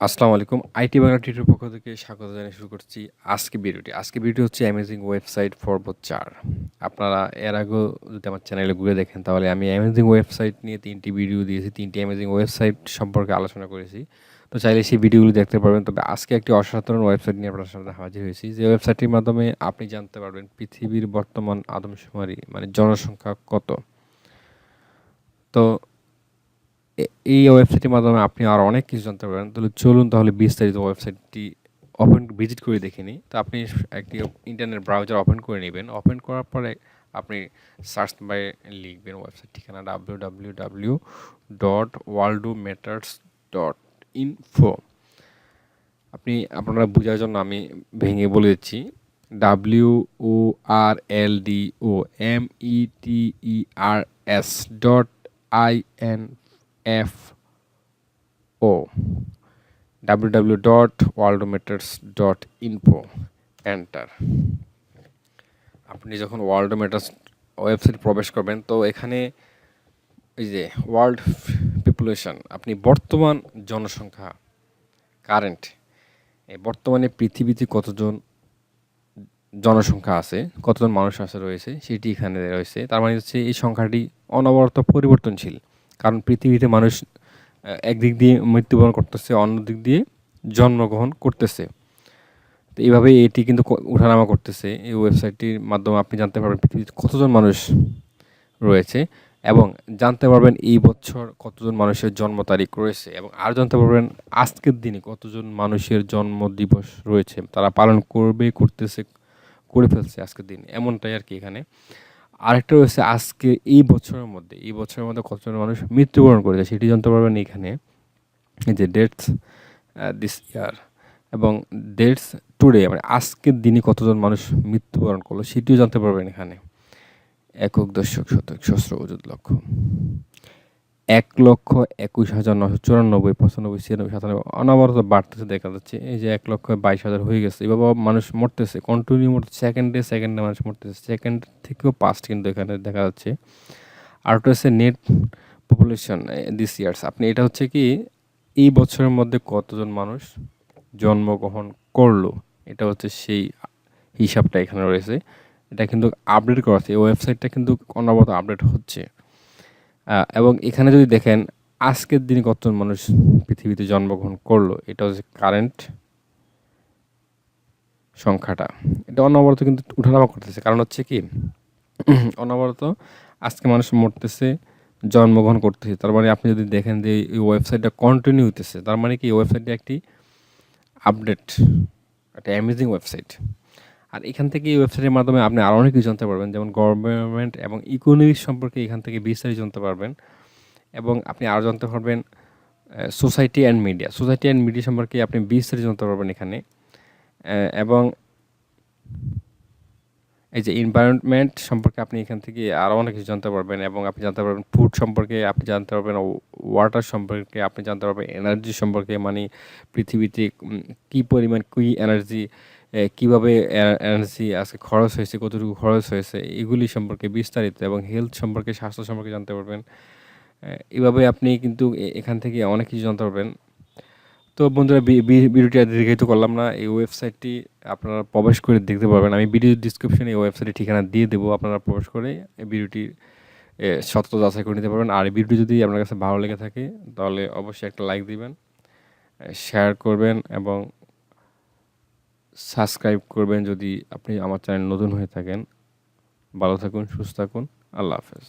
আসসালামু আলাইকুম। IT Bangla tutorial পক্ষ থেকে স্বাগত জানিয়ে শুরু করছি আজকে ভিডিওটি হচ্ছে অ্যামেজিং ওয়েবসাইট পর্ব ৪। আপনারা এর আগেও যদি আমার চ্যানেলে ঘুরে দেখেন তাহলে আমি অ্যামেজিং ওয়েবসাইট নিয়ে ৩টি ভিডিও দিয়েছি। ৩টি অ্যামেজিং ওয়েবসাইট সম্পর্কে আলোচনা করেছি। তো চাইলে সেই ভিডিওগুলো দেখতে পারবেন। তবে আজকে একটি অসাধারণ ওয়েবসাইট নিয়ে আপনার সামনে হাজির হয়েছি। যে ওয়েবসাইটটির মাধ্যমে আপনি জানতে পারবেন পৃথিবীর বর্তমান আদমশুমারি মানে জনসংখ্যা কত। তো এই ওয়েবসাইটের মাধ্যমে আপনি আরও অনেক কিছু জানতে পারবেন। চলুন বিস্তারিত ওয়েবসাইটটি ভিজিট করে দেখে নিই। তো আপনি একটি ইন্টারনেট ব্রাউজার ওপেন করে নেবেন। ওপেন করার পরে আপনি সার্চ বারে লিখবেন ওয়েবসাইট ঠিকানা www.worldomatters.info। আপনারা বোঝার জন্য আমি ভেঙে বলে দিচ্ছি। WORLDOMATTERS.info www.worldomatters.info enter. আপনি যখন ওয়ার্ল্ডোমেটার্স ওয়েবসাইট প্রবেশ করবেন তো এখানে এই যে ওয়ার্ল্ড পপুলেশন আপনি বর্তমান জনসংখ্যা কারেন্ট বর্তমানে পৃথিবীতে কতজন জনসংখ্যা আছে, কতজন মানুষ রয়েছে সেটি এখানে রয়েছে। তার মানে হচ্ছে এই সংখ্যাটি অনবরত পরিবর্তনশীল, কারণ পৃথিবীতে মানুষ একদিক দিয়ে মৃত্যুবরণ করতেছে, অন্য দিক দিয়ে জন্মগ্রহণ করতেছে। তো এইভাবে এটি কিন্তু ওঠানামা করতেছে। এই ওয়েবসাইটটির মাধ্যমে আপনি জানতে পারবেন পৃথিবীতে কতজন মানুষ রয়েছে এবং জানতে পারবেন এই বছর কতজন মানুষের জন্ম তারিখ রয়েছে এবং আর জানতে পারবেন আজকের দিনে কতজন মানুষের জন্ম দিবস রয়েছে, তারা পালন করে ফেলছে আজকের দিন, এমনটাই আর কি। এখানে আরেকটা রয়েছে আজকে এই বছরের মধ্যে কতজন মানুষ মৃত্যুবরণ করেছে সেটি জানতে পারবেন এখানে। এই যে ডেটস দিস ইয়ার এবং ডেটস টুডে মানে আজকের দিনে কতজন মানুষ মৃত্যুবরণ করলো সেটিও জানতে পারবেন এখানে। একক, দশক, শতক, সহস্র, অযুত, লক্ষ, ১,২১,৯৯৪, ৯৫, ৯৬, ৯৭ অনবরত বাড়তেছে দেখা যাচ্ছে। এই যে ১,২২,০০০ হয়ে গেছে। এভাবে মানুষ মরতেছে, কন্টিনিউ মরতেছে, সেকেন্ডে সেকেন্ডে মানুষ মরতেছে, সেকেন্ড থেকেও পাস্ট কিন্তু এখানে দেখা যাচ্ছে। আর ওটা হচ্ছে নেট পপুলেশন দিস ইয়ার্স। আপনি এটা হচ্ছে কি এই বছরের মধ্যে কতজন মানুষ জন্মগ্রহণ করলো, এটা হচ্ছে সেই হিসাবটা এখানে রয়েছে। এটা কিন্তু আপডেট করা আছে, এই ওয়েবসাইটটা কিন্তু অনবরত আপডেট হচ্ছে। এবং এখানে যদি দেখেন আজকের দিনে কতজন মানুষ পৃথিবীতে জন্মগ্রহণ করলো, এটা হচ্ছে কারেন্ট সংখ্যাটা। এটা অনবরত কিন্তু উঠানামা করতেছে, কারণ হচ্ছে কি অনবরত আজকে মানুষ মরতেছে, জন্মগ্রহণ করতেছে। তার মানে আপনি যদি দেখেন যে এই ওয়েবসাইটটা কন্টিনিউ হইতেছে, তার মানে কি এই ওয়েবসাইটটা একটি আপডেট, একটা অ্যামেজিং ওয়েবসাইট। আর এখান থেকে এই ওয়েবসাইটের মাধ্যমে আপনি আরও অনেক কিছু জানতে পারবেন, যেমন গভর্নমেন্ট এবং ইকোনমিক্স সম্পর্কে এখান থেকে বিস্তারিত জানতে পারবেন। এবং আপনি আরও জানতে পারবেন সোসাইটি অ্যান্ড মিডিয়া সম্পর্কে আপনি বিস্তারিত জানতে পারবেন এখানে। এবং এই যে এনভায়রনমেন্ট সম্পর্কে আপনি এখান থেকে আরও অনেক কিছু জানতে পারবেন। এবং আপনি জানতে পারবেন ফুড সম্পর্কে, আপনি জানতে পারবেন ওয়াটার সম্পর্কে, আপনি জানতে পারবেন এনার্জি সম্পর্কে, মানে পৃথিবীতে কী পরিমাণ এনার্জি, কীভাবে এনার্জি আজকে খরচ হয়েছে, কতটুকু খরচ হয়েছে, এগুলি সম্পর্কে বিস্তারিত। এবং হেলথ সম্পর্কে, স্বাস্থ্য সম্পর্কে জানতে পারবেন। এভাবে আপনি কিন্তু এখান থেকে অনেক কিছু জানতে পারবেন। তো বন্ধুরা, ভিডিওটি আর দীর্ঘায়িত করলাম না। এই ওয়েবসাইটটি আপনারা প্রবেশ করে দেখতে পারবেন। আমি ভিডিও ডিসক্রিপশনে এই ওয়েবসাইটের ঠিকানা দিয়ে দেবো, আপনারা প্রবেশ করে এই ভিডিওটির সত্যতা যাচাই করে নিতে পারবেন। আর এই ভিডিওটি যদি আপনার কাছে ভালো লেগে থাকে তাহলে অবশ্যই একটা লাইক দিবেন, শেয়ার করবেন এবং সাবস্ক্রাইব করবেন যদি আপনি আমার চ্যানেল নতুন হয়ে থাকেন। ভালো থাকুন, সুস্থ থাকুন, আল্লাহ হাফেজ।